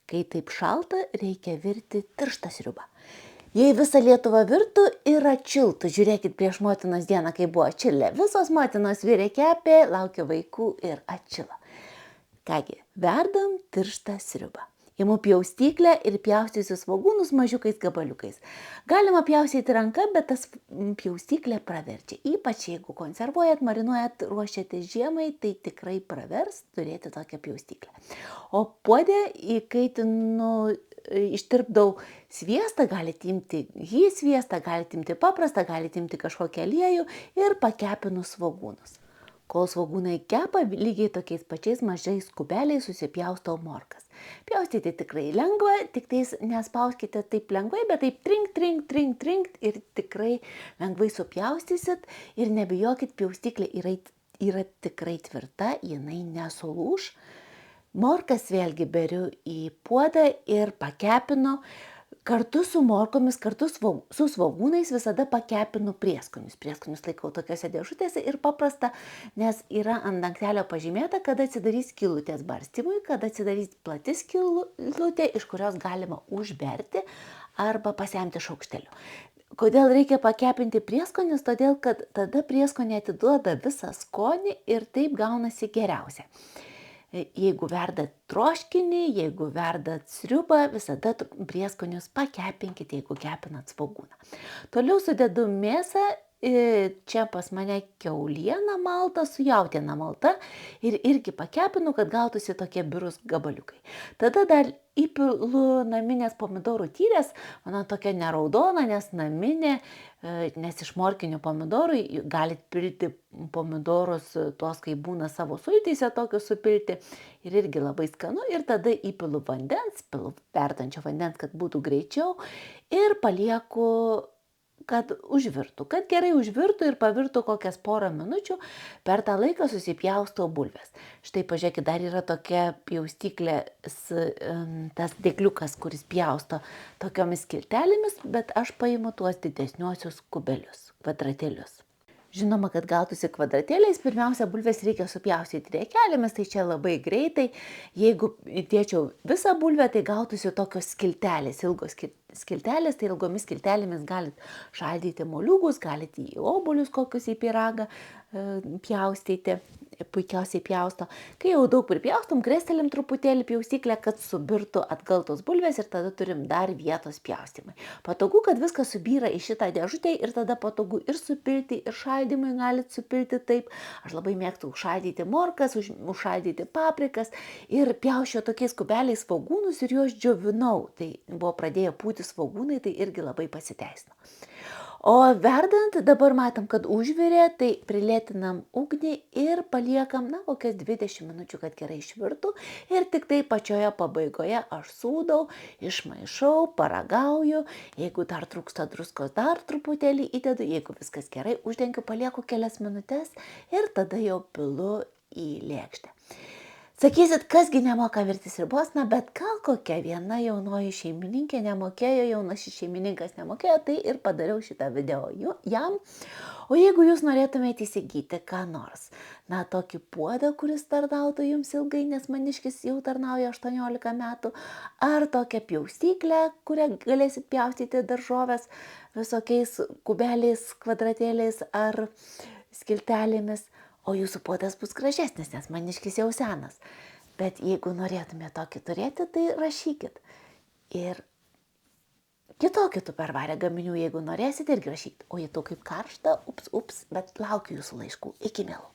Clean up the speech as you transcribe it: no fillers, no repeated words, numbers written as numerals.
Kai taip šalta, reikia virti tirštą sriubą. Jei visą Lietuvą virtų ir atšiltų, žiūrėkit prieš motinos dieną, kai buvo atšilę, visos motinos virė kepė, laukė vaikų ir atšilo. Kągi, verdam tirštą sriubą. Imu pjaustyklę ir pjaustysiu svogūnus mažiukais gabaliukais. Galima pjaustyti ranka, bet tas pjaustyklė praverčia. Ypač jeigu konservuojat, marinuojat, ruošiate žiemai, tai tikrai pravers turėti tokią pjaustyklę. O puode įkaitinu, ištirpdau sviestą, galite imti sviestą, galite imti paprastą, galite imti kažkokią aliejų ir pakepinu svogūnus. Kol svogūnai kepa, lygiai tokiais pačiais mažais kubeliais susipjaustau morkas. Pjaustyti tikrai lengva, tik tais nespauskite taip lengvai, bet taip trink ir tikrai lengvai supjaustysit ir nebijokit, pjaustyklė yra tikrai tvirta, jinai nesulūš. Morkas vėlgi beriu į puodą ir pakepinu. Kartu su morkomis, kartu su svogūnais visada pakepinu prieskonius. Prieskonius laikau tokiose dėžutėse ir paprasta, nes yra ant dangtelio pažymėta, kada atsidarys skylutės barstymui, kada atsidarys plati skylutė, iš kurios galima užberti arba pasemti šaukšteliu. Kodėl reikia pakepinti prieskonius? Todėl, kad tada prieskonė atiduoda visą skonį ir taip gaunasi geriausia. Jeigu verdat troškinį, jeigu verdat sriubą, visada prieskonius pakepinkit, jeigu kepinat svogūną. Toliau sudedu mėsą, čia pas mane kiauliena malta su jautiena malta ir irgi pakepinu, kad gautųsi tokie birūs gabaliukai. Tada dar įpilu naminės pomidorų tyrės, mano tokia neraudona, nes naminė, nes iš morkinių pomidorų galit pilti pomidorus, tuos, kai būna savo sultyse tokius supilti ir irgi labai skanu. Ir tada įpilu vandens, pilu verdančio vandens, kad būtų greičiau ir palieku, kad užvirtų, kad gerai užvirtų ir pavirtų kokias porą minučių. Per tą laiką susipjaustau bulves. Štai pažiūrėkit, dar yra tokia pjaustyklė, tas dėkliukas, kuris pjausto tokiomis skiltelėmis, bet aš paimu tuos didesniuosius kubelius, kvadratėlius. Žinoma, kad gautųsi kvadratėliais, pirmiausia, bulves reikia supjaustyti riekelėmis, tai čia labai greitai. Jeigu dėčiau visą bulvę, tai gautųsi tokios skiltelės, ilgos skiltelės, tai ilgomis skiltelėmis galit šaldyti moliūgus, galit į obuolius kokius į pyragą pjaustyti, puikiausiai pjausto. Kai jau daug pripjaustom, krestelim truputėlį pjaustyklę, kad subirtų atgal tos bulvės ir tada turim dar vietos pjaustymai. Patogu, kad viskas subyra į šitą dėžutę ir tada patogu ir supilti, ir šaldymui galit supilti taip. Aš labai mėgstu užšaldyti morkas, užšaldyti paprikas ir pjausčiau tokiais kubeliais svogūnus ir juos džiovinau. Tai buvo pradėję pūti svogūnai, tai irgi labai pasiteisino. O verdant, dabar matom, kad užvirė, tai prilėtinam ugnį ir paliekam, kokias 20 minučių, kad gerai išvirtų. Ir tik tai pačioje pabaigoje aš sūdau, išmaišau, paragauju. Jeigu dar trūksta druskos, dar truputėlį įdedu. Jeigu viskas gerai, uždengiu, palieku kelias minutės ir tada jau pilu į lėkštę. Sakysit, kasgi nemoka virti sriubos, bet gal kokia viena jaunoji šeimininkė nemokėjo, jaunasis šeimininkas nemokėjo, tai ir padariau šitą video jam. O jeigu jūs norėtumėte įsigyti ką nors, tokį puodą, kuris tarnautų jums ilgai, nes maniškis jau tarnauja 18 metų, ar tokią pjaustyklę, kurią galėsit pjaustyti daržoves visokiais kubeliais, kvadratėliais ar skiltelėmis, o jūsų puodas bus gražesnis, nes maniškis jau senas. Bet jeigu norėtumėte tokį turėti, tai rašykit. Ir kitokių pervarę gaminių, jeigu norėsit, irgi rašykit. O jei to kaip karšta, bet laukiu jūsų laiškų. Iki mielų.